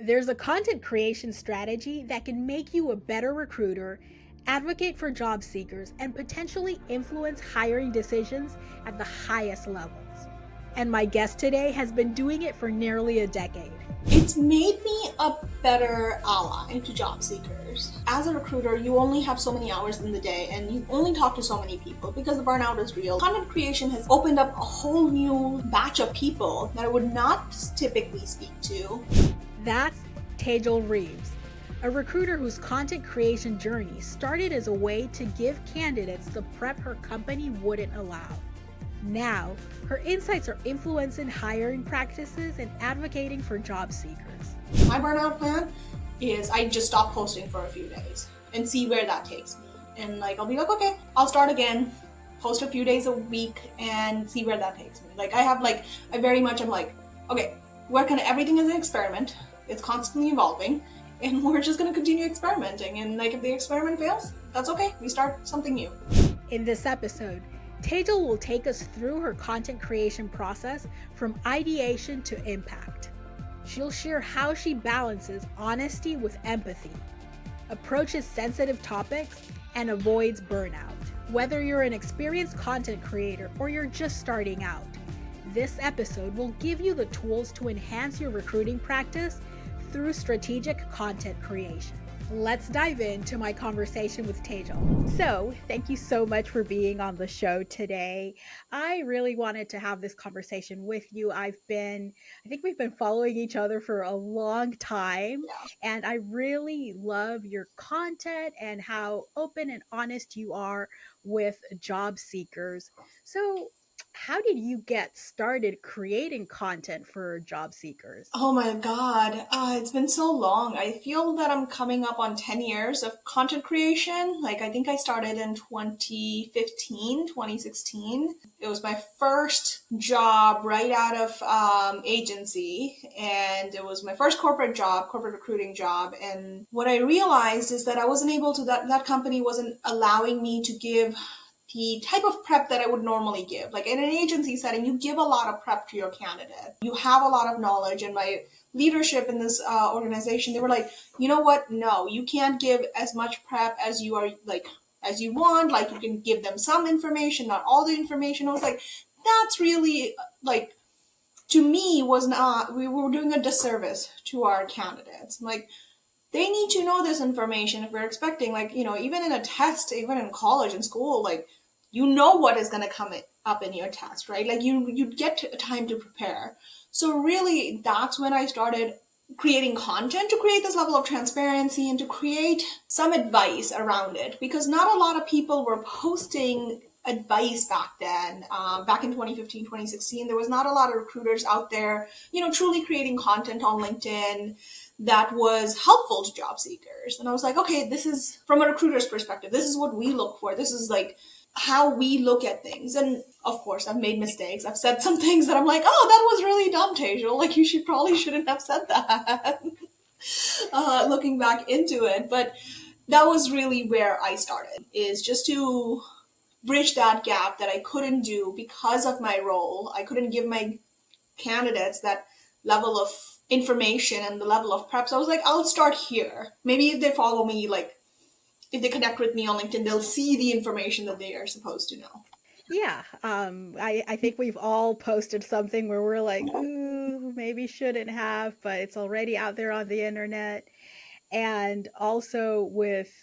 There's a content creation strategy that can make you a better recruiter, advocate for job seekers, and potentially influence hiring decisions at the highest levels. And my guest today has been doing it for nearly a decade. It's made me a better ally to job seekers. As a recruiter, you only have so many hours in the day and you only talk to so many people because the burnout is real. Content creation has opened up a whole new batch of people that I would not typically speak to. That's Tejal Rives, a recruiter whose content creation journey started as a way to give candidates the prep her company wouldn't allow. Now, her insights are influencing hiring practices and advocating for job seekers. My burnout plan is I just stop posting for a few days and see where that takes me. And I'll be like, okay, I'll start again, post a few days a week and see where that takes me. I very much am like, okay, everything is an experiment. It's constantly evolving and we're just going to continue experimenting. And if the experiment fails, that's okay. We start something new. In this episode, Tejal will take us through her content creation process from ideation to impact. She'll share how she balances honesty with empathy, approaches sensitive topics, and avoids burnout. Whether you're an experienced content creator or you're just starting out, this episode will give you the tools to enhance your recruiting practice through strategic content creation. Let's dive into my conversation with Tejal. So, thank you so much for being on the show today. I really wanted to have this conversation with you. I think we've been following each other for a long time, and I really love your content and how open and honest you are with job seekers. So, how did you get started creating content for job seekers? Oh my God, it's been so long. I feel that I'm coming up on 10 years of content creation. I think I started in 2015, 2016. It was my first job right out of agency. And it was my first corporate recruiting job. And what I realized is that I wasn't able to, that company wasn't allowing me to give the type of prep that I would normally give. In an agency setting, you give a lot of prep to your candidate. You have a lot of knowledge. And my leadership in this organization, they were like, you know what? No, you can't give as much prep as you are as you want. You can give them some information, not all the information. I was like, that's really to me was not, we were doing a disservice to our candidates. They need to know this information if we're expecting, even in a test, even in college and school, what is going to come up in your test, right? You get time to prepare. So really, that's when I started creating content to create this level of transparency and to create some advice around it, because not a lot of people were posting advice back then. Back in 2015, 2016, there was not a lot of recruiters out there, truly creating content on LinkedIn that was helpful to job seekers. And I was like, okay, this is from a recruiter's perspective. This is what we look for. This is how we look at things. And of course, I've made mistakes. I've said some things that I'm like, oh, that was really dumb, Tejal. You probably shouldn't have said that. Looking back into it. But that was really where I started, is just to bridge that gap that I couldn't do because of my role. I couldn't give my candidates that level of information and the level of prep. So I was like, I'll start here. Maybe if they follow me, if they connect with me on LinkedIn, they'll see the information that they are supposed to know. Yeah, I think we've all posted something where we're like, ooh, maybe shouldn't have, but it's already out there on the internet. And also with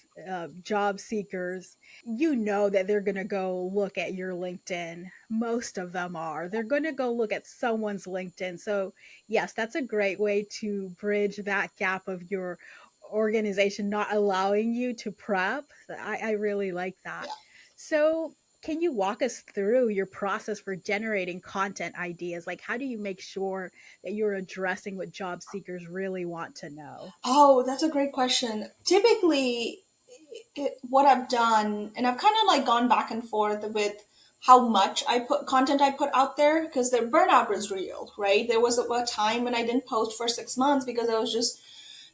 job seekers, that they're going to go look at your LinkedIn. Most of them are. They're going to go look at someone's LinkedIn. So yes, that's a great way to bridge that gap of your organization not allowing you to prep. I really like that. Yeah. So can you walk us through your process for generating content ideas? How do you make sure that you're addressing what job seekers really want to know? Oh, that's a great question. Typically, what I've done, and I've kind of gone back and forth with how much content I put out there, because the burnout was real, right? There was a time when I didn't post for 6 months because I was just,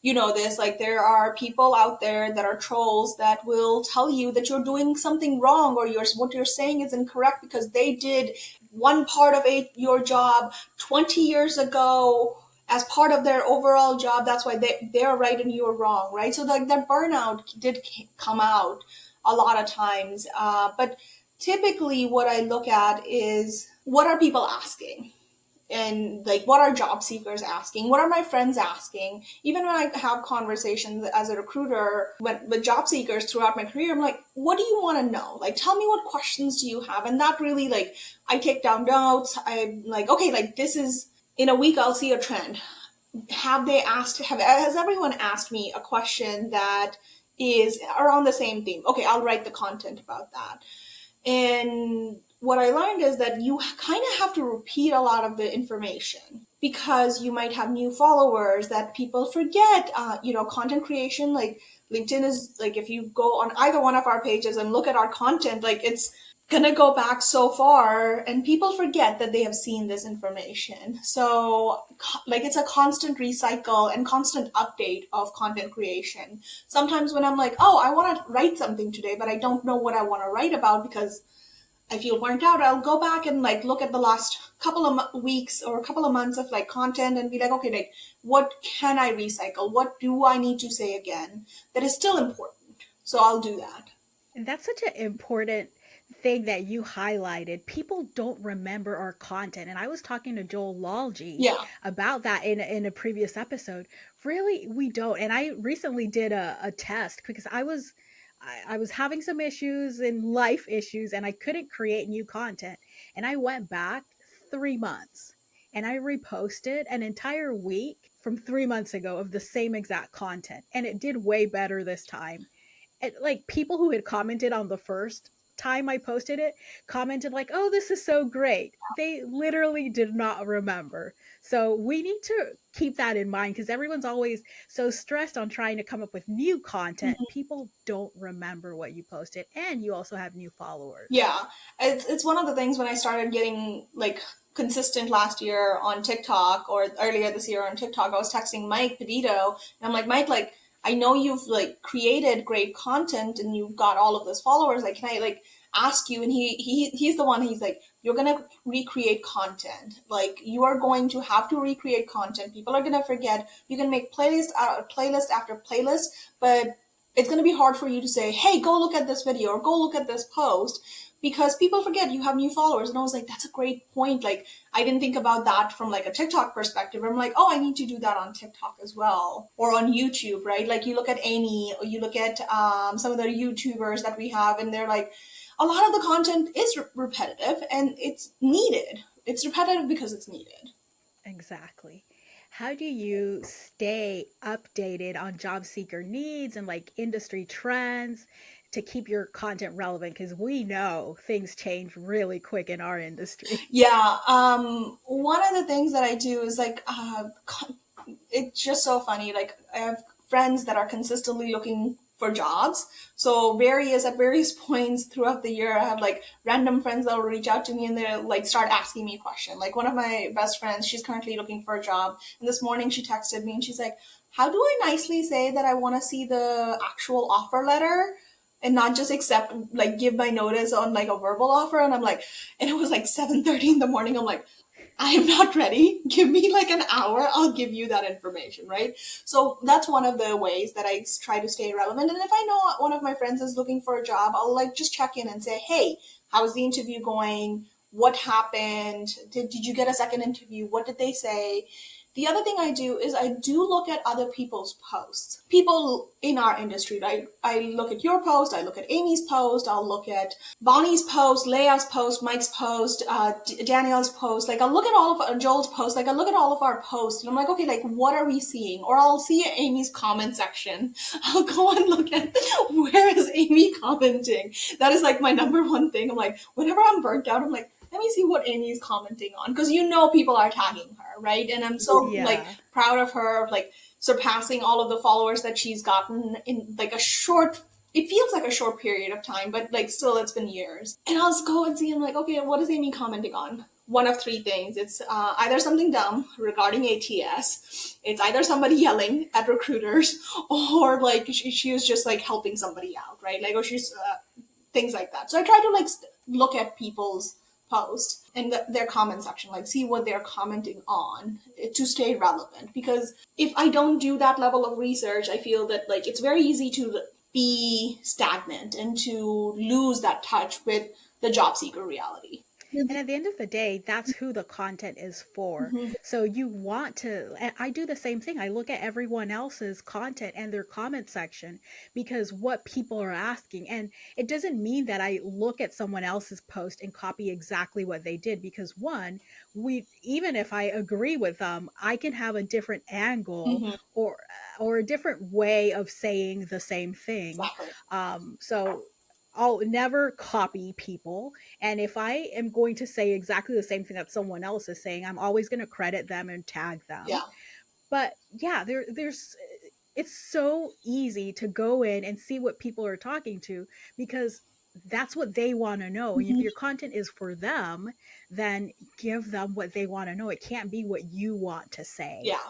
there are people out there that are trolls that will tell you that you're doing something wrong or what you're saying is incorrect because they did one part of your job 20 years ago as part of their overall job. That's why they're right and you're wrong, right? So like that burnout did come out a lot of times. But typically what I look at is, what are people asking? And like, what are job seekers asking? What are my friends asking? Even when I have conversations as a recruiter with job seekers throughout my career, I'm like, what do you want to know? Like, tell me, what questions do you have? And that really, like, I take down notes. I'm like, okay, like, this is, in a week I'll see a trend. Has everyone asked me a question that is around the same theme? Okay, I'll write the content about that. And what I learned is that you kind of have to repeat a lot of the information, because you might have new followers that people forget. Content creation, like LinkedIn is like, if you go on either one of our pages and look at our content, like it's gonna go back so far and people forget that they have seen this information. So like, it's a constant recycle and constant update of content creation. Sometimes when I'm like, oh, I want to write something today, but I don't know what I want to write about because I feel burnt out, I'll go back and like look at the last couple of weeks or a couple of months of like content and be like, okay, like, what can I recycle? What do I need to say again that is still important? So I'll do that. And that's such an important thing that you highlighted. People don't remember our content. And I was talking to Joel Lalji Yeah. about that in a previous episode. Really, we don't. And I recently did a test because I was having some issues and life issues and I couldn't create new content. And I went back 3 months and I reposted an entire week from 3 months ago of the same exact content. And it did way better this time. And like people who had commented on the first time I posted it commented like, "Oh, this is so great." They literally did not remember. So we need to keep that in mind because everyone's always so stressed on trying to come up with new content. Mhm. People don't remember what you posted, and you also have new followers. Yeah. It's one of the things when I started getting like consistent last year on TikTok, or earlier this year on TikTok, I was texting Mike Pedito and I'm like, Mike, like, I know you've like created great content and you've got all of those followers. Like, can I like ask you? And he's the one, he's like, you're gonna recreate content. Like, you are going to have to recreate content. People are gonna forget. You can make playlist after playlist, but it's going to be hard for you to say, hey, go look at this video or go look at this post, because people forget you have new followers. And I was like, that's a great point. Like, I didn't think about that from like a TikTok perspective. I'm like, oh, I need to do that on TikTok as well, or on YouTube, right? Like, you look at Amy, or you look at some of the YouTubers that we have, and they're like, a lot of the content is repetitive and it's needed. It's repetitive because it's needed. Exactly. How do you stay updated on job seeker needs and like industry trends to keep your content relevant? Because we know things change really quick in our industry. Yeah. One of the things that I do is like, it's just so funny. Like, I have friends that are consistently looking for jobs. So at various points throughout the year, I have like random friends that will reach out to me and they'll like start asking me a question. Like, one of my best friends, she's currently looking for a job. And this morning she texted me and she's like, how do I nicely say that I want to see the actual offer letter and not just accept, like, give my notice on like a verbal offer? And I'm like, and it was like 7:30 in the morning. I'm like, I am not ready. Give me like an hour. I'll give you that information, right? So that's one of the ways that I try to stay relevant. And if I know one of my friends is looking for a job, I'll like just check in and say, hey, how is the interview going? What happened? Did you get a second interview? What did they say? The other thing I do is I do look at other people's posts. People in our industry, right? I look at your post, I look at Amy's post, I'll look at Bonnie's post, Leia's post, Mike's post, Danielle's post. Like, I'll look at all of Joel's posts. Like, I look at all of our posts, and I'm like, okay, like, what are we seeing? Or I'll see Amy's comment section. I'll go and look at, where is Amy commenting. That is like my number one thing. I'm like, whenever I'm burnt out, I'm like, let me see what Amy's commenting on, because people are tagging her, right? And I'm so like Yeah. proud of her, of like surpassing all of the followers that she's gotten in like a short, it feels like a short period of time, but like still it's been years. And I'll just go and see, I'm like, okay, what is Amy commenting on? One of three things. It's either something dumb regarding ATS, it's either somebody yelling at recruiters, or like she was just like helping somebody out, right? Like, or she's things like that. So I try to like look at people's post and their comment section, like see what they're commenting on to stay relevant. Because if I don't do that level of research, I feel that like it's very easy to be stagnant and to lose that touch with the job seeker reality. And at the end of the day, that's who the content is for. Mhm. So you want to, and I do the same thing. I look at everyone else's content and their comment section because what people are asking. And it doesn't mean that I look at someone else's post and copy exactly what they did because one, even if I agree with them, I can have a different angle Mhm. or a different way of saying the same thing. Exactly. So I'll never copy people, and if I am going to say exactly the same thing that someone else is saying, I'm always going to credit them and tag them. Yeah. But yeah, there's it's so easy to go in and see what people are talking to because that's what they want to know. If Mhm. your content is for them, then give them what they want to know. It can't be what you want to say. Yeah.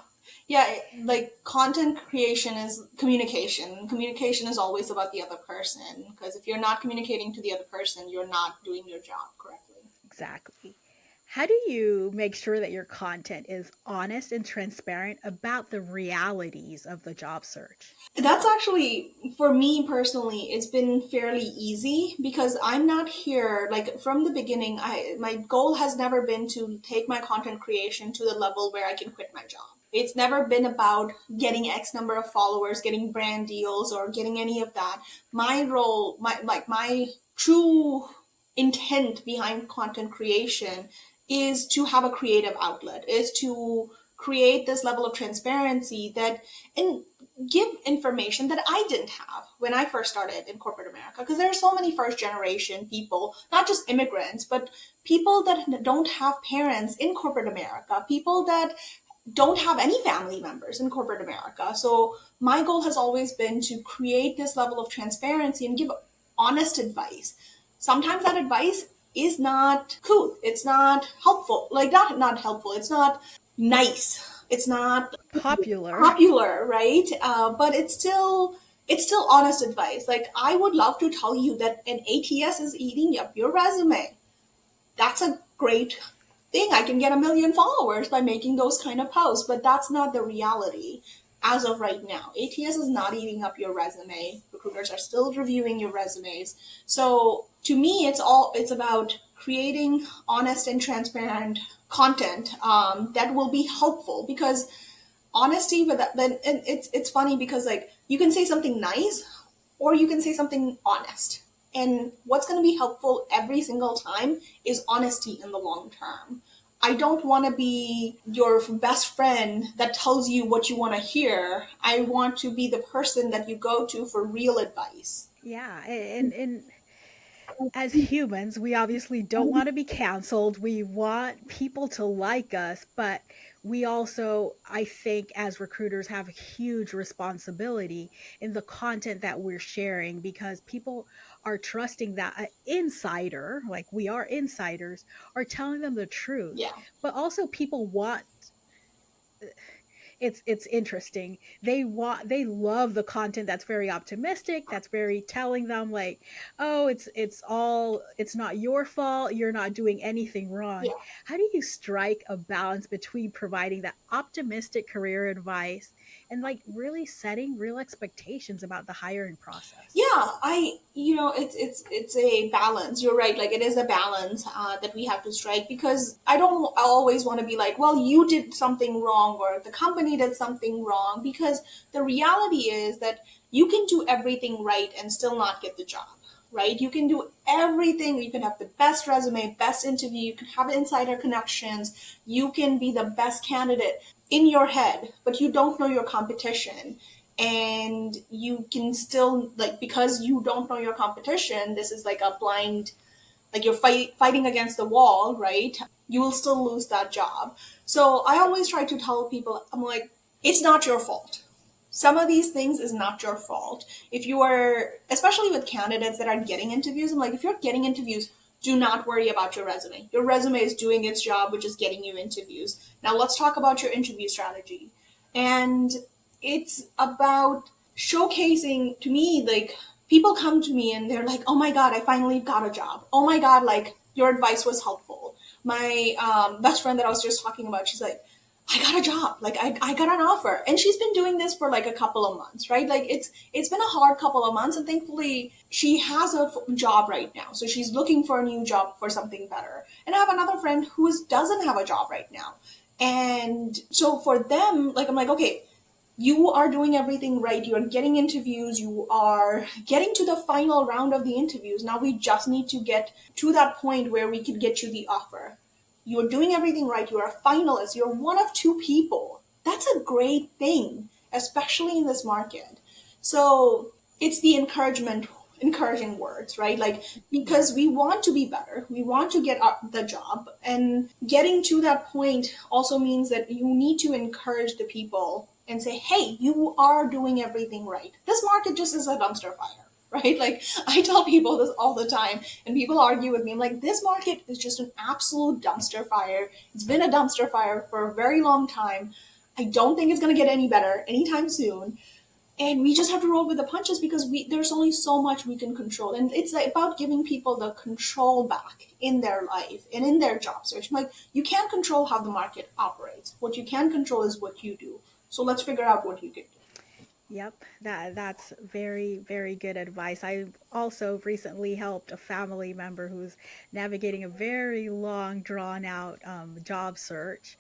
Yeah, like content creation is communication. Communication is always about the other person because if you're not communicating to the other person, you're not doing your job correctly. Exactly. How do you make sure that your content is honest and transparent about the realities of the job search? That's actually, for me personally, it's been fairly easy because I'm not here, like from the beginning, my goal has never been to take my content creation to the level where I can quit my job. It's never been about getting X number of followers, getting brand deals, or getting any of that. My role, my true intent behind content creation is to have a creative outlet, is to create this level of transparency that and give information that I didn't have when I first started in corporate America. Because there are so many first generation people, not just immigrants, but people that don't have parents in corporate America, people that don't have any family members in corporate America. So my goal has always been to create this level of transparency and give honest advice. Sometimes that advice is not cool. It's not helpful. Like not helpful. It's not nice. It's not Popular. popular, right? But it's still honest advice. Like I would love to tell you that an ATS is eating up your resume. That's a great thing. I can get 1 million followers by making those kind of posts, but that's not the reality as of right now. ATS is not eating up your resume. Recruiters are still reviewing your resumes. So to me, it's about creating honest and transparent content that will be helpful because honesty with that then and it's funny because like you can say something nice or you can say something honest, and what's going to be helpful every single time is honesty in the long term. I don't want to be your best friend that tells you what you want to hear. I want to be the person that you go to for real advice. Yeah, and as humans, we obviously don't want to be canceled. We want people to like us, but we also, I think, as recruiters, have a huge responsibility in the content that we're sharing because people are trusting that an insider, like we are insiders, are telling them the truth. Yeah. But also, people want it's interesting. They love the content that's very optimistic, that's very telling them like, oh, it's not your fault, you're not doing anything wrong. Yeah. How do you strike a balance between providing that optimistic career advice and like really setting real expectations about the hiring process? Yeah, it's a balance. You're right. Like it is a balance that we have to strike because I don't always want to be like, well, you did something wrong or the company did something wrong, because the reality is that you can do everything right and still not get the job. Right? You can do everything. You can have the best resume, best interview. You can have insider connections. You can be the best candidate in your head, but you don't know your competition, and you can still, like, because you don't know your competition, this is like a blind, like you're fighting against the wall, right? You will still lose that job. So I always try to tell people, I'm like, it's not your fault. Some of these things is not your fault. If you are, especially with candidates that are getting interviews, I'm like, if you're getting interviews, do not worry about your resume. Your resume is doing its job, which is getting you interviews. Now let's talk about your interview strategy. And it's about showcasing, to me, like people come to me and they're like, oh my God, I finally got a job. Oh my God, like your advice was helpful. My best friend that I was just talking about, she's like, I got a job. Like I got an offer. And she's been doing this for like a couple of months, right? Like it's been a hard couple of months, and thankfully she has a job right now. So she's looking for a new job for something better. And I have another friend who doesn't have a job right now. And so for them, like I'm like, okay, you are doing everything right. You are getting interviews. You are getting to the final round of the interviews. Now we just need to get to that point where we can get you the offer. You're doing everything right. You're a finalist. You're one of two people. That's a great thing, especially in this market. So it's the encouraging words, right? Like, because we want to be better, we want to get the job, and getting to that point also means that you need to encourage the people and say, hey, you are doing everything right. This market just is a dumpster fire. Right? Like, I tell people this all the time, and people argue with me. I'm like, this market is just an absolute dumpster fire. It's been a dumpster fire for a very long time. I don't think it's going to get any better anytime soon, and we just have to roll with the punches because there's only so much we can control, and it's like about giving people the control back in their life and in their job search. Like, you can't control how the market operates. What you can control is what you do. So let's figure out what you can do. Yep, that's very, very good advice. I also recently helped a family member who's navigating a very long, drawn out job search,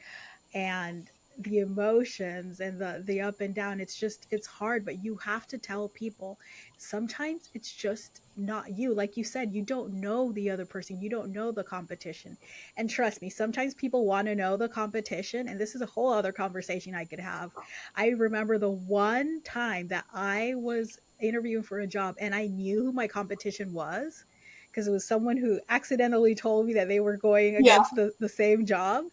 and the emotions and the up and down, it's hard, but you have to tell people sometimes it's just not you. Like you said, you don't know the other person, you don't know the competition. And trust me, sometimes people want to know the competition, and this is a whole other conversation I could have. I remember the one time that I was interviewing for a job and I knew who my competition was, because it was someone who accidentally told me that they were going Yeah, against the same job.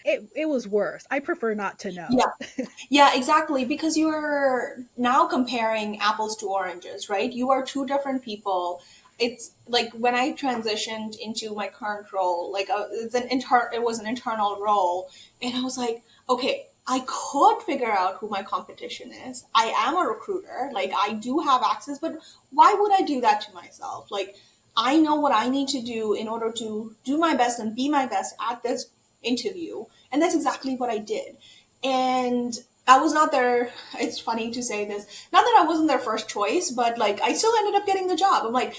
It was worse. I prefer not to yeah. know. Yeah, exactly. Because you're now comparing apples to oranges, right? You are two different people. It's like when I transitioned into my current role, like it was an internal role, and I was like, okay, I could figure out who my competition is. I am a recruiter, like I do have access, but why would I do that to myself? Like, I know what I need to do in order to do my best and be my best at this interview, and that's exactly what I did. And I was not their, it's funny to say this, not that I wasn't their first choice, but like I still ended up getting the job. I'm like,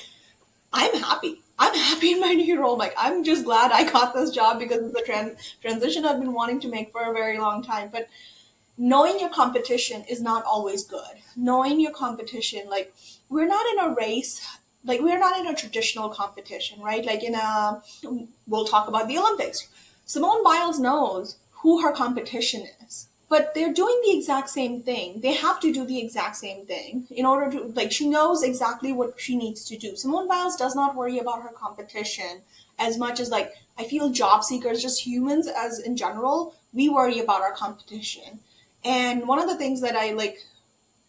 I'm happy. I'm happy in my new role. Like, I'm just glad I got this job because it's a transition I've been wanting to make for a very long time. But knowing your competition is not always good. Knowing your competition, like, we're not in a race, like, we're not in a traditional competition, right? Like, we'll talk about the Olympics. Simone Biles knows who her competition is, but they're doing the exact same thing. They have to do the exact same thing in order to, like, she knows exactly what she needs to do. Simone Biles does not worry about her competition as much as, like, I feel job seekers, just humans as in general, we worry about our competition. And one of the things that I like,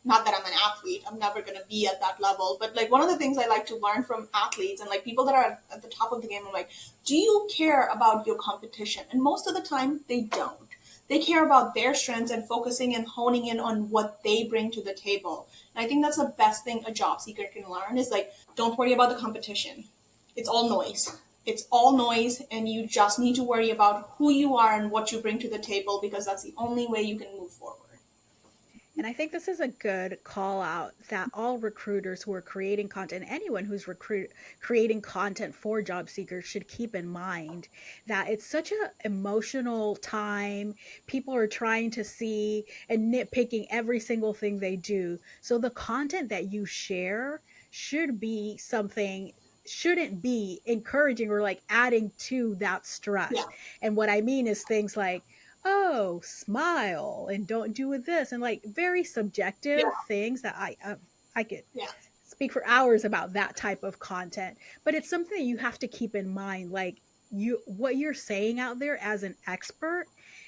not that I'm an athlete, I'm never going to be at that level, but like one of the things I like to learn from athletes and like people that are at the top of the game, I'm like, do you care about your competition? And most of the time, they don't. They care about their strengths and focusing and honing in on what they bring to the table. And I think that's the best thing a job seeker can learn is like, don't worry about the competition. It's all noise. It's all noise, and you just need to worry about who you are and what you bring to the table because that's the only way you can move forward. And I think this is a good call out that all recruiters who are creating content, anyone who's creating content for job seekers, should keep in mind that it's such an emotional time. People are trying to see and nitpicking every single thing they do. So the content that you share should be something, shouldn't be encouraging or like adding to that Yeah, stress. And what I mean is things like, oh, smile and don't do this, and like very yeah, subjective things that I could yeah, speak for hours about that type of content. But it's something you have to keep in mind. Like, you, what you're saying out there as an expert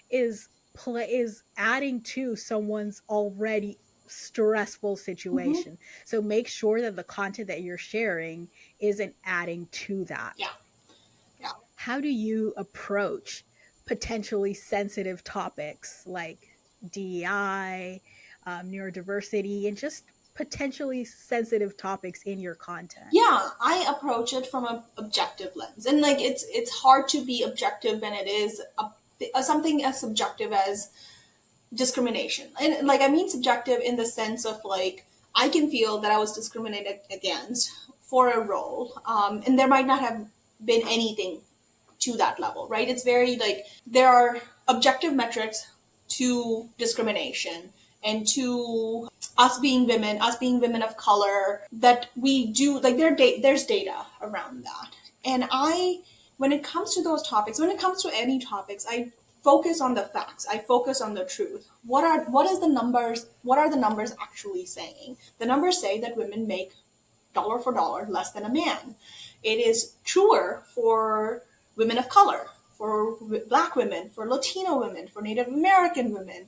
is is adding to someone's already stressful hmm, situation. So make sure that the content that you're sharing isn't adding to that. yeah, yeah. How do you approach potentially sensitive topics like DEI, neurodiversity, and just potentially sensitive topics in your content? Yeah, I approach it from an objective lens, and like it's hard to be objective when it is something as subjective as discrimination. And like I mean subjective in the sense of like I can feel that I was discriminated against for a role, and there might not have been anything to that level, right? It's very like there are objective metrics to discrimination and to us being women of color, that we do like there's data around that. And when it comes to those topics, when it comes to any topics, I focus on the facts. I focus on the truth. What are the numbers actually saying? The numbers say that women make dollar for dollar less than a man. It is truer for women of color, for Black women, for Latino women, for Native American women.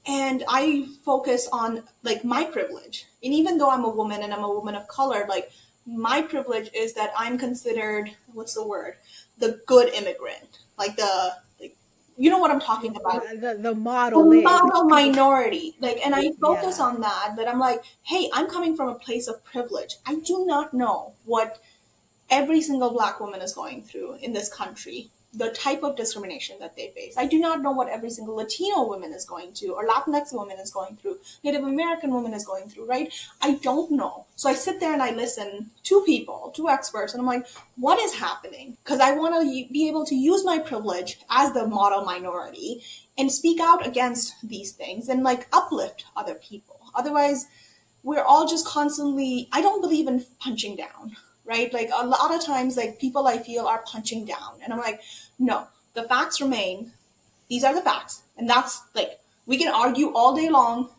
And I focus on like my privilege. And even though I'm a woman and I'm a woman of color, like my privilege is that I'm considered, what's the word? The good immigrant. Like you know what I'm talking about. The The model model minority. Like, and I focus yeah. on that I'm like, hey, I'm coming from a place of privilege. I do not know what every single Black woman is going through in this country, the type of discrimination that they face. I do not know what every single Latino woman is going through, or Latinx woman is going through, Native American woman is going through, right? I don't know. So I sit there and I listen to people, to experts, and I'm like, what is happening? Because I want to be able to use my privilege as the model minority and speak out against these things and like uplift other people. Otherwise, we're all just constantly, I don't believe in punching down, right? Like a lot of times, like people I feel are punching down. And I'm like, no, the facts remain. These are the facts. And that's like, we can argue all day long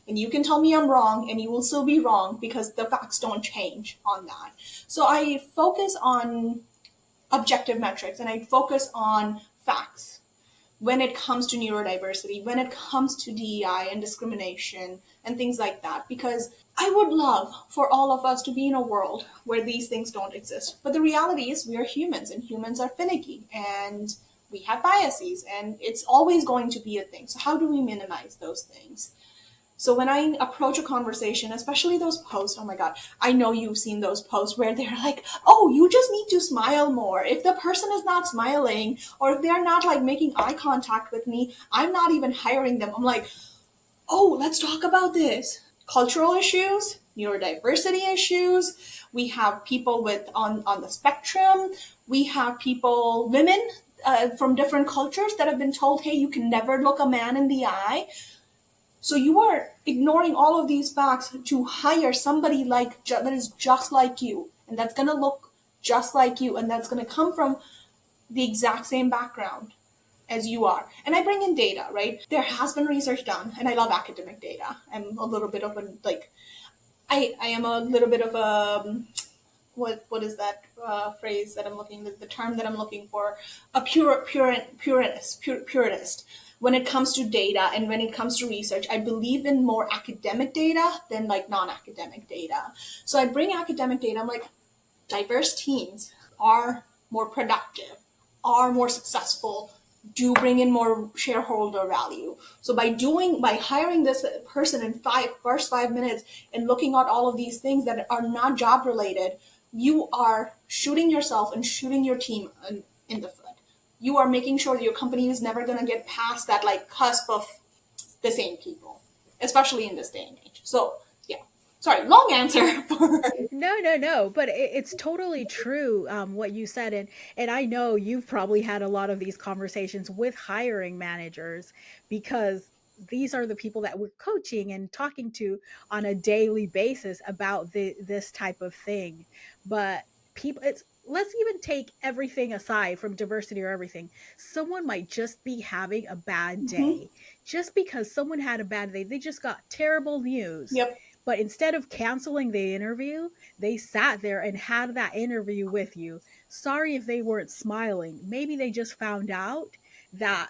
and you can tell me I'm wrong and you will still be wrong because the facts don't change on that. So I focus on objective metrics and I focus on facts when it comes to neurodiversity, when it comes to DEI and discrimination and things like that, because I would love for all of us to be in a world where these things don't exist. But the reality is we are humans and humans are finicky and we have biases and it's always going to be a thing. So how do we minimize those things? So when I approach a conversation, especially those posts, oh my God, I know you've seen those posts where they're like, oh, you just need to smile more. If the person is not smiling or if they're not like making eye contact with me, I'm not even hiring them. I'm like, oh, let's talk about this. Cultural issues, neurodiversity issues. We have people with on the spectrum. We have people, women from different cultures that have been told, hey, you can never look a man in the eye. So you are ignoring all of these facts to hire somebody like that is just like you, and that's gonna look just like you, and that's gonna come from the exact same background as you are. And I bring in data, right? There has been research done, and I love academic data. I'm a little bit of a like, I am a little bit of a what is that phrase that I'm looking, the term that I'm looking for, a purist. When it comes to data and when it comes to research, I believe in more academic data than like non-academic data. So I bring academic data. I'm like, diverse teams are more productive, are more successful, do bring in more shareholder value. So by hiring this person in first 5 minutes and looking at all of these things that are not job related, you are shooting yourself and shooting your team in the foot. You are making sure that your company is never going to get past that like cusp of the same people, especially in this day and age. So yeah, sorry, long answer. No, but it's totally true, what you said, and I know you've probably had a lot of these conversations with hiring managers because these are the people that we're coaching and talking to on a daily basis about this type of thing. But people, it's let's even take everything aside from diversity or everything. Someone might just be having a bad Mm-hmm. day. Just because someone had a bad day, they just got terrible news. Yep. But instead of canceling the interview, they sat there and had that interview with you. Sorry if they weren't smiling. Maybe they just found out that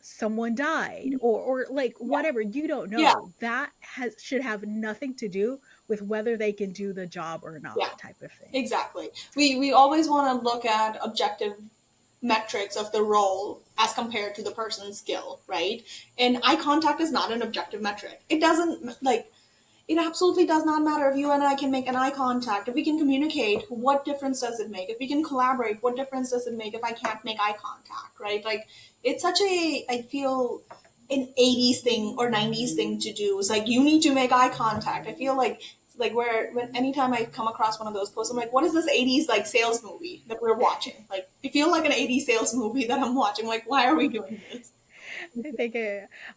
someone died or like Yeah. whatever, you don't Yeah. know. That has should have nothing to do with whether they can do the job or not, Yeah. type of thing. Exactly. We always want to look at objective metrics of the role as compared to the person's skill, right? And eye contact is not an objective metric. It doesn't like it absolutely does not matter if you and I can make an eye contact. If we can communicate, what difference does it make? If we can collaborate, what difference does it make if I can't make eye contact, right? Like, it's such a, I feel, an 80s thing or 90s thing to do. It's like, you need to make eye contact. I feel like where when anytime I come across one of those posts, I'm like, what is this 80s like sales movie that we're watching? Like, I feel like an 80s sales movie that I'm watching. Like, why are we doing this? I think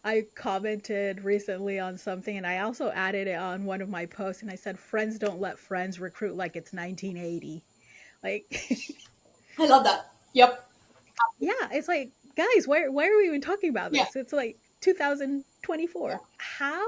I commented recently on something, and I also added it on one of my posts, and I said, "Friends don't let friends recruit like it's 1980." Like, I love that. Yep. yeah, it's like, guys, why are we even talking about Yeah. this? It's like Yeah. 2024. How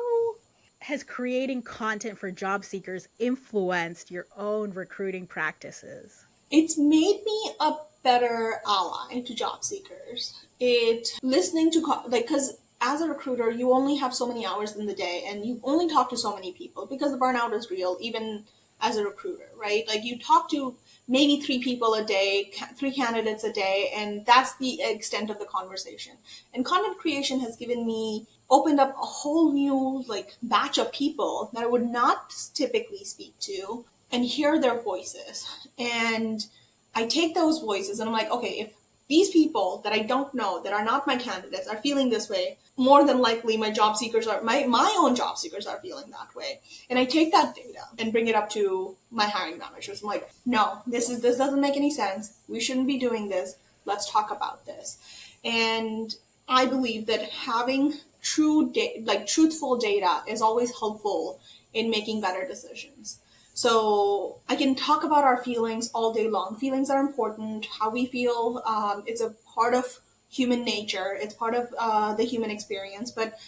has creating content for job seekers influenced your own recruiting practices? It's made me a better ally to job seekers. It listening to like, because as a recruiter you only have so many hours in the day and you only talk to so many people because the burnout is real even as a recruiter, right? Like, you talk to maybe three people a day, three candidates a day, and that's the extent of the conversation. And content creation has given me opened up a whole new like batch of people that I would not typically speak to and hear their voices. And I take those voices and I'm like, okay, if these people that I don't know, that are not my candidates, are feeling this way, more than likely my job seekers are, my own job seekers are feeling that way. And I take that data and bring it up to my hiring managers. I'm like, no, this doesn't make any sense. We shouldn't be doing this. Let's talk about this. And I believe that having truthful data is always helpful in making better decisions. So I can talk about our feelings all day long. Feelings are important. How we feel, it's a part of human nature. It's part of the human experience. But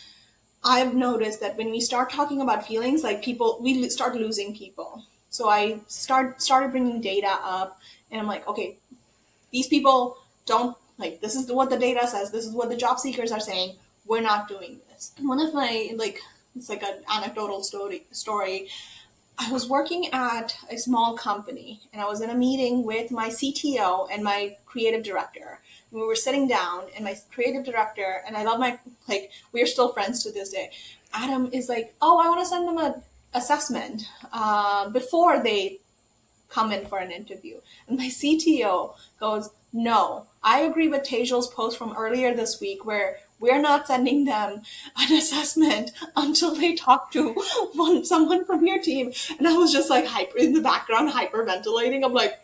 I've noticed that when we start talking about feelings, like, we start losing people. So I started bringing data up, and I'm like, okay, these people don't like. This is what the data says. This is what the job seekers are saying. We're not doing this. And one of my like, it's like an anecdotal story. I was working at a small company and I was in a meeting with my CTO and my creative director. And we were sitting down and my creative director, and I love like, we're still friends to this day. Adam is like, oh, I want to send them an assessment before they come in for an interview. And my CTO goes, no, I agree with Tejal's post from earlier this week where we're not sending them an assessment until they talk to someone from your team. And I was just like in the background, hyperventilating. I'm like,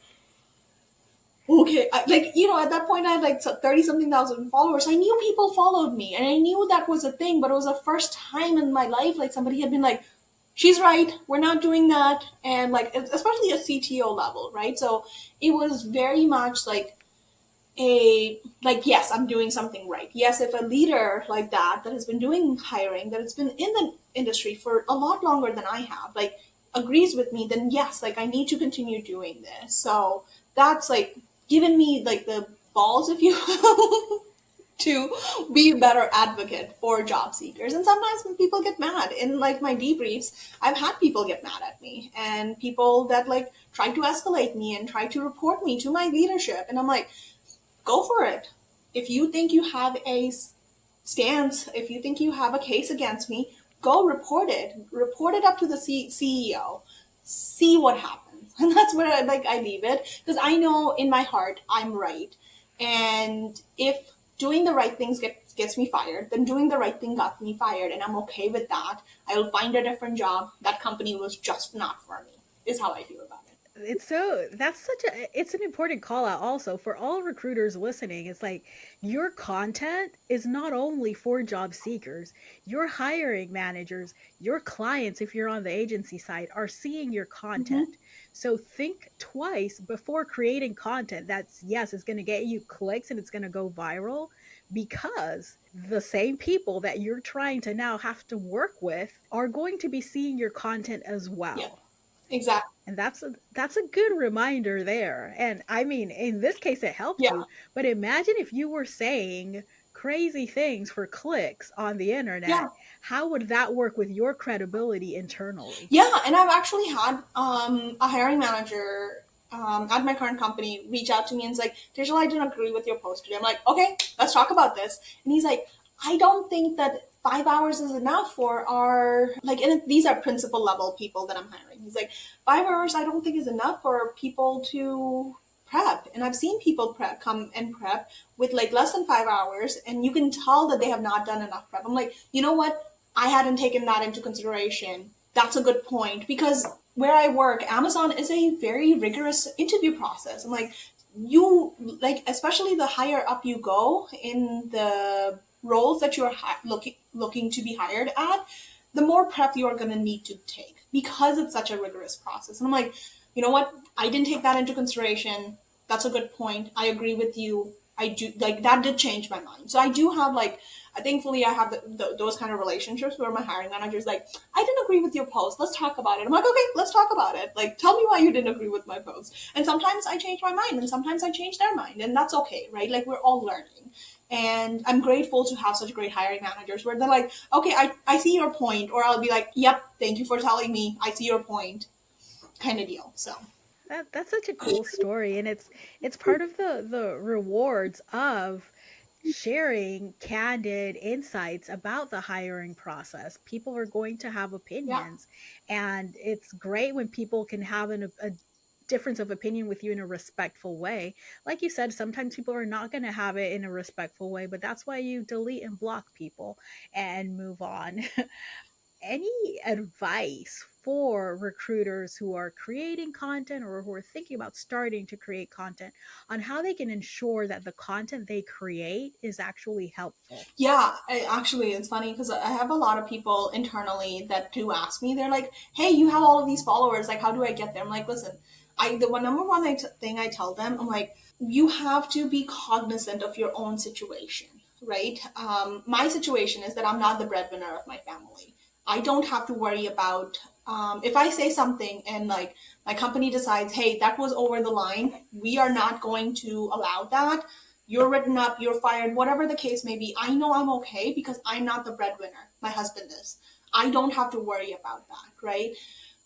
okay, at that point I had like 30 something thousand followers. I knew people followed me and I knew that was a thing, but it was the first time in my life like somebody had been like, she's right, we're not doing that. And like, especially at CTO level, right? So it was very much like yes, I'm doing something right. Yes, if a leader like that has been doing hiring, that has been in the industry for a lot longer than I have, like, agrees with me, then yes, like, I need to continue doing this. So that's like given me like the balls, if you will, to be a better advocate for job seekers. And sometimes when people get mad in like my debriefs, I've had people get mad at me and people that like try to escalate me and try to report me to my leadership. And I'm like, go for it. If you think you have a stance, if you think you have a case against me, go report it. Report it up to the CEO. See what happens. And that's where I leave it, because I know in my heart I'm right. And if doing the right things gets me fired, then doing the right thing got me fired, and I'm okay with that. I will find a different job. That company was just not for me, is how I feel about it. That's such a it's an important call out also for all recruiters listening. It's like, your content is not only for job seekers, your hiring managers, your clients, if you're on the agency side, are seeing your Mm-hmm. content. So think twice before creating content that's, yes, it's going to get you clicks and it's going to go viral, because the same people that you're trying to now have to work with are going to be seeing your content as Yeah, well. exactly. And that's a good reminder there. And I mean, in this case it helped Yeah. you, but imagine if you were saying crazy things for clicks on the Yeah. internet. How would that work with your credibility internally? Yeah, and I've actually had a hiring manager at my current company reach out to me and it's like, Tejal, I didn't agree with your post today. I'm like, okay, let's talk about this. And he's like, I don't think that 5 hours is enough for our, like, and these are principal level people that I'm hiring. He's like, 5 hours I don't think is enough for people to prep. And I've seen people come and prep with like less than 5 hours, and you can tell that they have not done enough prep. I'm like, you know what? I hadn't taken that into consideration. That's a good point, because where I work, Amazon is a very rigorous interview process. I'm like, you like, especially the higher up you go in the roles that you're looking to be hired at, the more prep you are going to need to take, because it's such a rigorous process. And I'm like, you know what? I didn't take that into consideration. That's a good point. I agree with you. I do, like, that did change my mind. So I do have like, thankfully I have those kind of relationships where my hiring manager is like, I didn't agree with your post. Let's talk about it. I'm like, okay, let's talk about it. Like, tell me why you didn't agree with my post. And sometimes I change my mind, and sometimes I change their mind, and that's okay, right? Like, we're all learning. And I'm grateful to have such great hiring managers where they're like, okay, I see your point. Or I'll be like, yep, thank you for telling me. I see your point, kind of deal. So, That's such a cool story, and it's part of the rewards of sharing candid insights about the hiring process. People are going to have yeah. opinions, and it's great when people can have a difference of opinion with you in a respectful way. Like you said, sometimes people are not going to have it in a respectful way, but that's why you delete and block people and move on. Any advice for recruiters who are creating content or who are thinking about starting to create content on how they can ensure that the content they create is actually helpful? Yeah, actually, it's funny because I have a lot of people internally that do ask me. They're like, "Hey, you have all of these followers. Like, how do I get them?" I'm like, listen, the one number one thing I tell them, I'm like, you have to be cognizant of your own situation, right? My situation is that I'm not the breadwinner of my family. I don't have to worry about if I say something and like my company decides, hey, that was over the line. We are not going to allow that. You're written up, you're fired, whatever the case may be. I know I'm okay because I'm not the breadwinner. My husband is. I don't have to worry about that, right?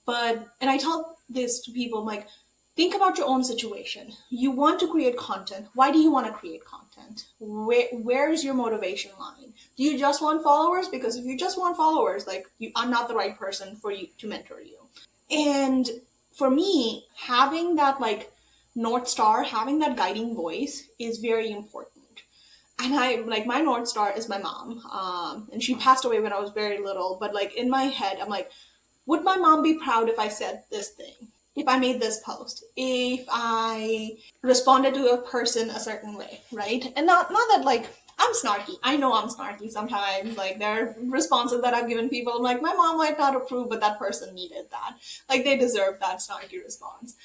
But, and I tell this to people, I'm like, think about your own situation. You want to create content. Why do you want to create content? Where's your motivation line? Do you just want followers? Because if you just want followers, like, I'm not the right person for you to mentor you. And for me, having that like North Star, having that guiding voice is very important. And I like, my North Star is my mom. And she passed away when I was very little. But like, in my head, I'm like, would my mom be proud if I said this thing? If I made this post? If I responded to a person a certain way, right? And not that like I'm snarky. I know I'm snarky sometimes. Like, there are responses that I've given people. I'm like, my mom might not approve, but that person needed that. Like, they deserve that snarky response.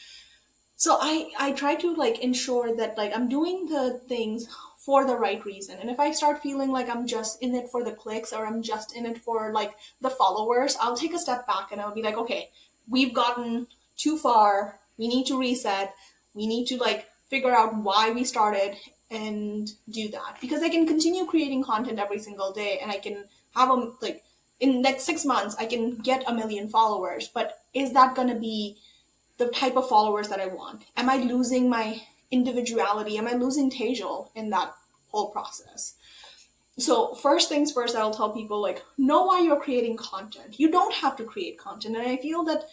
So I try to like ensure that like I'm doing the things for the right reason. And if I start feeling like I'm just in it for the clicks, or I'm just in it for like the followers, I'll take a step back and I'll be like, okay, we've gotten too far. We need to reset. We need to like figure out why we started and do that, because I can continue creating content every single day, and I can have a like, in next 6 months I can get 1 million followers. But is that going to be the type of followers that I want? Am I losing my individuality? Am I losing Tejal in that whole process? So first things first, I'll tell people like, know why you're creating content. You don't have to create content. And I feel that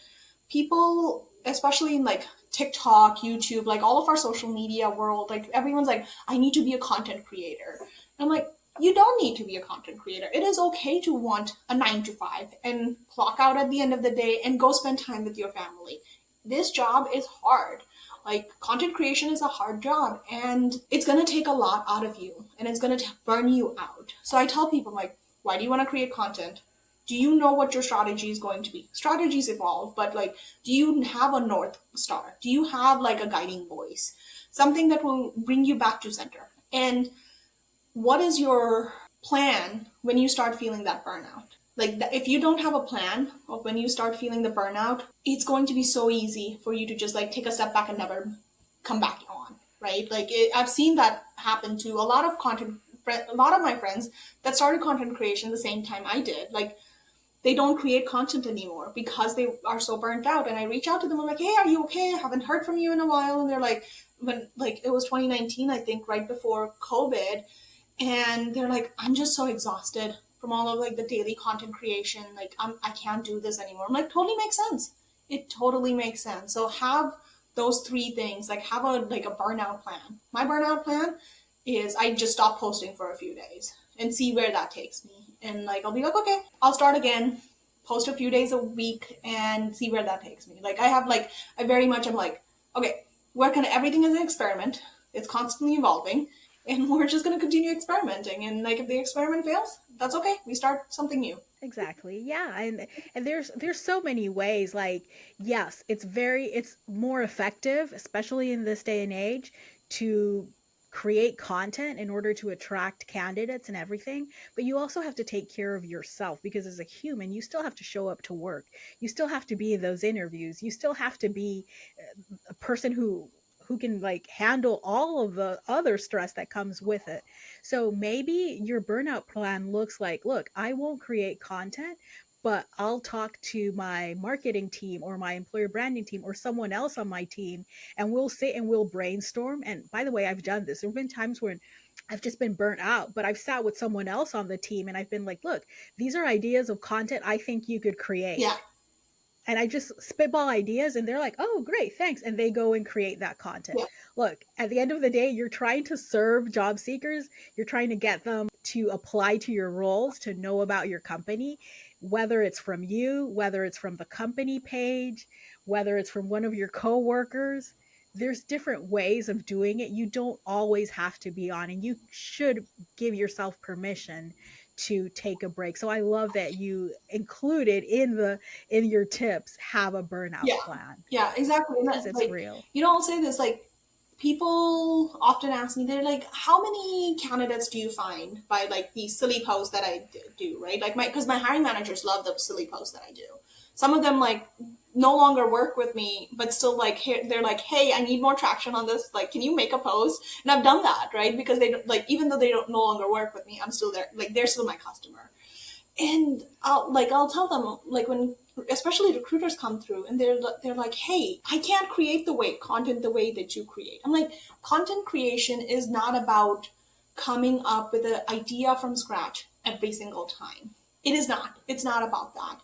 people, especially in like TikTok, YouTube, like all of our social media world, like everyone's like, I need to be a content creator. And I'm like, you don't need to be a content creator. It is okay to want a 9 to 5 and clock out at the end of the day and go spend time with your family. This job is hard. Like, content creation is a hard job, and it's going to take a lot out of you, and it's going to burn you out. So I tell people like, why do you want to create content? Do you know what your strategy is going to be? Strategies evolve, but like, do you have a North Star? Do you have like a guiding voice? Something that will bring you back to center. And what is your plan when you start feeling that burnout? Like, if you don't have a plan of when you start feeling the burnout, it's going to be so easy for you to just like take a step back and never come back on, right? Like, I've seen that happen to a lot of a lot of my friends that started content creation the same time I did. Like, they don't create content anymore because they are so burnt out. And I reach out to them, I'm like, hey, are you okay? I haven't heard from you in a while. And they're like, when like it was 2019, I think, right before COVID, and they're like, I'm just so exhausted. from all of like the daily content creation. Like I can't do this anymore. I'm like, totally makes sense. It totally makes sense. So have those three things. Like have a burnout plan. My burnout plan is I just stop posting for a few days and see where that takes me. And like I'll be like, okay, I'll start again, post a few days a week and see where that takes me. Like I have like I very much am like, okay, where can everything is an experiment. It's constantly evolving and we're just gonna continue experimenting. And like if the experiment fails, that's okay. We start something new. Exactly. Yeah. And there's so many ways. Like, yes, it's more effective, especially in this day and age, to create content in order to attract candidates and everything. But you also have to take care of yourself because as a human, you still have to show up to work. You still have to be in those interviews. You still have to be a person who can like handle all of the other stress that comes with it. So maybe your burnout plan looks like, look, I won't create content, but I'll talk to my marketing team or my employer branding team or someone else on my team and we'll sit and we'll brainstorm. And by the way, I've done this. There've been times when I've just been burnt out, but I've sat with someone else on the team and I've been like, look, these are ideas of content I think you could create, Yeah. and I just spitball ideas and they're like, oh, great, thanks. And they go and create that content. Yeah. Look, at the end of the day, you're trying to serve job seekers. You're trying to get them to apply to your roles, to know about your company, whether it's from you, whether it's from the company page, whether it's from one of your coworkers. There's different ways of doing it. You don't always have to be on, and you should give yourself permission to take a break. So I love that you included in your tips have a burnout Yeah. plan Yeah, exactly. And because that, it's like, real. you know, I'll say this, like, people often ask me, they're like, how many candidates do you find by like these silly posts that I do, right? Like because my hiring managers love the silly posts that I do. Some of them like no longer work with me, but still like they're like, hey, I need more traction on this. Like, can you make a post? And I've done that, right? Because they don't, like even though they don't no longer work with me, I'm still there. Like they're still my customer. And I'll tell them like when especially recruiters come through and they're like, hey, I can't create content the way that you create. I'm like, content creation is not about coming up with an idea from scratch every single time. It is not. It's not about that.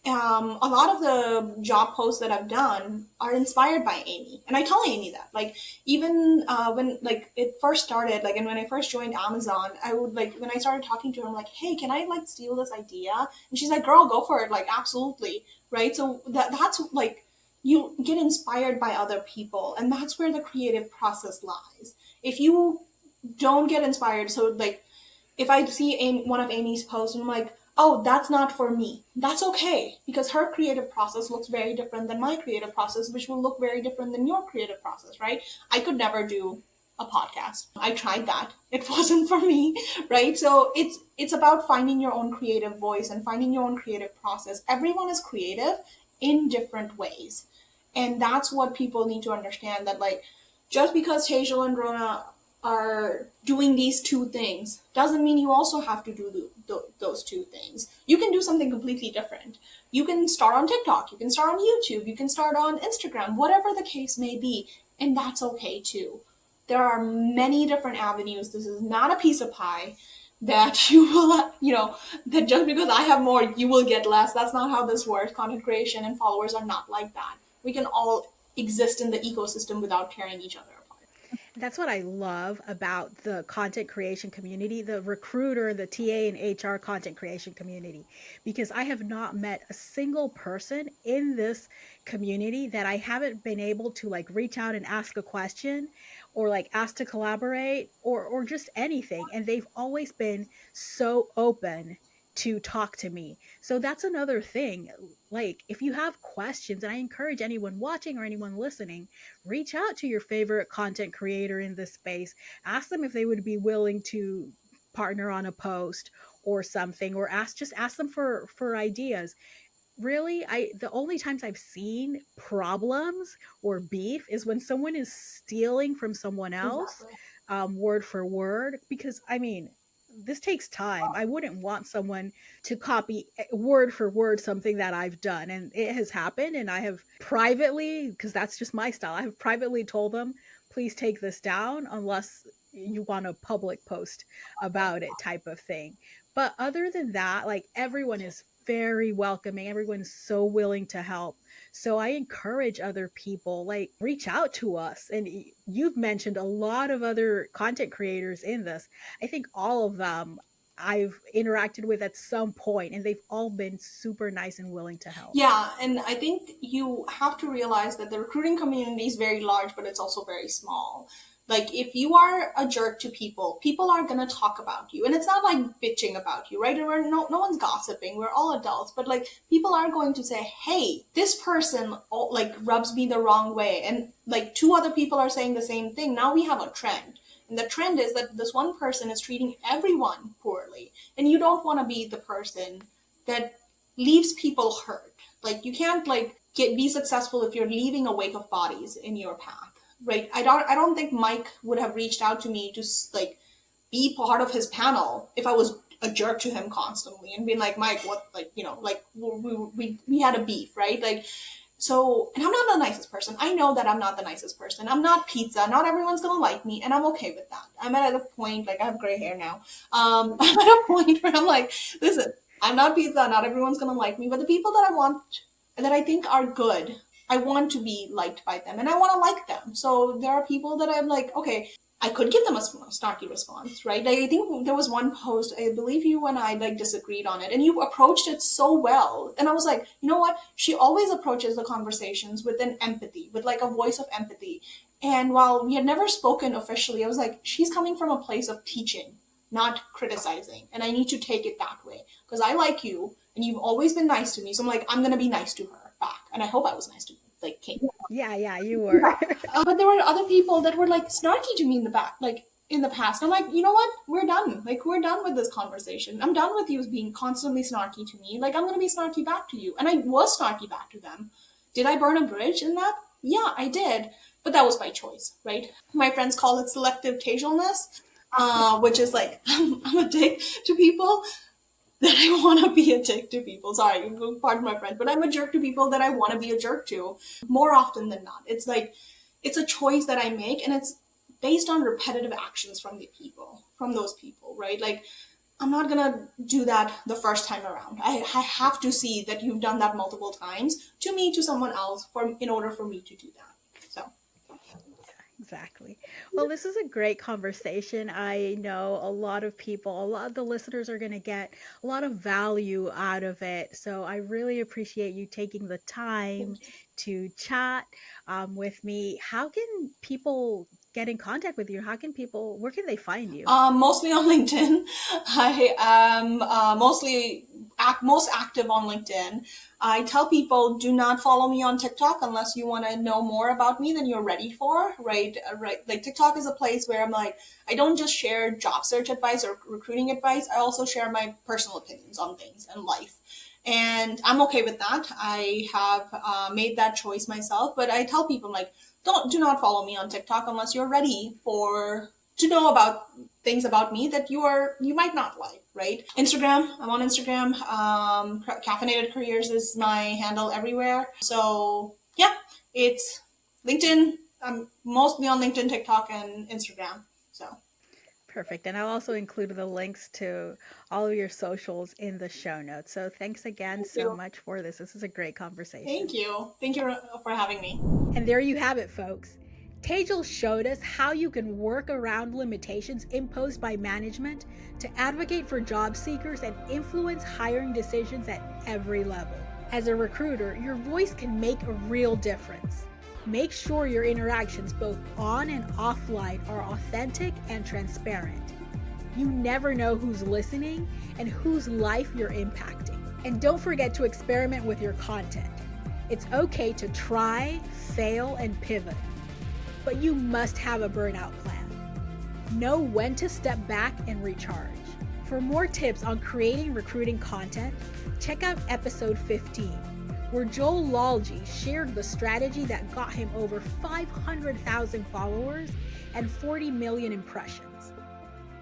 A lot of the job posts that I've done are inspired by Amy, and I tell Amy that. Like even when like it first started, like and when I first joined Amazon, I would like when I started talking to her, I'm like, hey, can I like steal this idea? And she's like, girl, go for it. Like absolutely, right? So that's like you get inspired by other people, and that's where the creative process lies. If you don't get inspired, so like if I see one of Amy's posts and I'm like, oh, that's not for me, that's okay because her creative process looks very different than my creative process, which will look very different than your creative process, right? I could never do a podcast. I tried that. It wasn't for me, right? So it's about finding your own creative voice and finding your own creative process. Everyone is creative in different ways. And that's what people need to understand that like just because Tejal and Rona are doing these two things doesn't mean you also have to do those two things. You can do something completely different. You can start on TikTok, you can start on YouTube, you can start on Instagram, whatever the case may be, and that's okay too. There are many different avenues. This is not a piece of pie that you will, that just because I have more, you will get less. That's not how this works. Content creation and followers are not like that. We can all exist in the ecosystem without tearing each other apart. That's what I love about the content creation community, the recruiter, the TA and HR content creation community, because I have not met a single person in this community that I haven't been able to like reach out and ask a question or like ask to collaborate or just anything. And they've always been so open to talk to me. So that's another thing. Like if you have questions, and I encourage anyone watching or anyone listening, reach out to your favorite content creator in this space. Ask them if they would be willing to partner on a post or something, or ask them for ideas. Really, I the only times I've seen problems or beef is when someone is stealing from someone else, Exactly. word for word, because I mean, this takes time. I wouldn't want someone to copy word for word something that I've done, and it has happened, and I have privately, because that's just my style, I have privately told them, please take this down unless you want a public post about it, type of thing. But other than that, like everyone is very welcoming. Everyone's so willing to help. So I encourage other people, like reach out to us. And you've mentioned a lot of other content creators in this. I think all of them I've interacted with at some point, and they've all been super nice and willing to help. Yeah, and I think you have to realize that the recruiting community is very large, but it's also very small. Like, if you are a jerk to people, people are gonna talk about you, and it's not like bitching about you, right? No one's gossiping. We're all adults, but like people are going to say, "Hey, this person like rubs me the wrong way," and like two other people are saying the same thing. Now we have a trend. And the trend is that this one person is treating everyone poorly. And you don't want to be the person that leaves people hurt. Like, you can't like be successful if you're leaving a wake of bodies in your path, right? I don't think Mike would have reached out to me to like be part of his panel if I was a jerk to him constantly and being like, Mike, what, like, like we had a beef, right? Like, so, and I'm not the nicest person. I know that I'm not the nicest person. I'm not pizza. Not everyone's gonna like me, and I'm okay with that. I'm at a point, like, I have gray hair now. I'm at a point where I'm like, listen, I'm not pizza. Not everyone's gonna like me, but the people that I want, that I think are good, I want to be liked by them, and I want to like them. So there are people that I'm like, okay, I could give them a snarky response, right? Like, I think there was one post, I believe you and I like disagreed on it, and you approached it so well. And I was like, you know what? She always approaches the conversations with an empathy, with like a voice of empathy. And while we had never spoken officially, I was like, she's coming from a place of teaching, not criticizing. And I need to take it that way because I like you and you've always been nice to me. So I'm like, I'm going to be nice to her back. And I hope I was nice to like Kate. Yeah, you were. But there were other people that were like snarky to me in the back, like in the past. I'm like, you know what? We're done. Like, we're done with this conversation. I'm done with you being constantly snarky to me. Like, I'm going to be snarky back to you. And I was snarky back to them. Did I burn a bridge in that? Yeah, I did. But that was by choice, right? My friends call it selective Tejalness, which is like, I'm a dick to people that I want to be a dick to people. Sorry, pardon my French, but I'm a jerk to people that I want to be a jerk to more often than not. It's like, it's a choice that I make, and it's based on repetitive actions from those people, right? Like, I'm not gonna do that the first time around. I have to see that you've done that multiple times to me, to someone else, in order for me to do that. So. Exactly. Well, this is a great conversation. I know a lot of people, a lot of the listeners are going to get a lot of value out of it. So I really appreciate you taking the time to chat with me. How can people get in contact with you? Where can they find you? Mostly on LinkedIn. I am most active on LinkedIn. I tell people, do not follow me on TikTok unless you want to know more about me than you're ready for, right? Right. Like, TikTok is a place where I'm like, I don't just share job search advice or recruiting advice. I also share my personal opinions on things and life. And I'm okay with that. I have made that choice myself, but I tell people, like, do not follow me on TikTok unless you're ready to know about things about me that you might not like, right? Instagram, I'm on Instagram. Caffeinated Careers is my handle everywhere. So yeah, it's LinkedIn. I'm mostly on LinkedIn, TikTok, and Instagram. So. Perfect. And I'll also include the links to all of your socials in the show notes. So thanks again so much for this. This is a great conversation. Thank you. Thank you for having me. And there you have it, folks. Tejal showed us how you can work around limitations imposed by management to advocate for job seekers and influence hiring decisions at every level. As a recruiter, your voice can make a real difference. Make sure your interactions both on and offline are authentic and transparent. You never know who's listening and whose life you're impacting. And don't forget to experiment with your content. It's okay to try, fail, and pivot, but you must have a burnout plan. Know when to step back and recharge. For more tips on creating recruiting content, check out episode 15, where Joel Lalji shared the strategy that got him over 500,000 followers and 40 million impressions.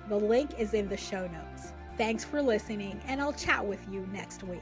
The link is in the show notes. Thanks for listening, and I'll chat with you next week.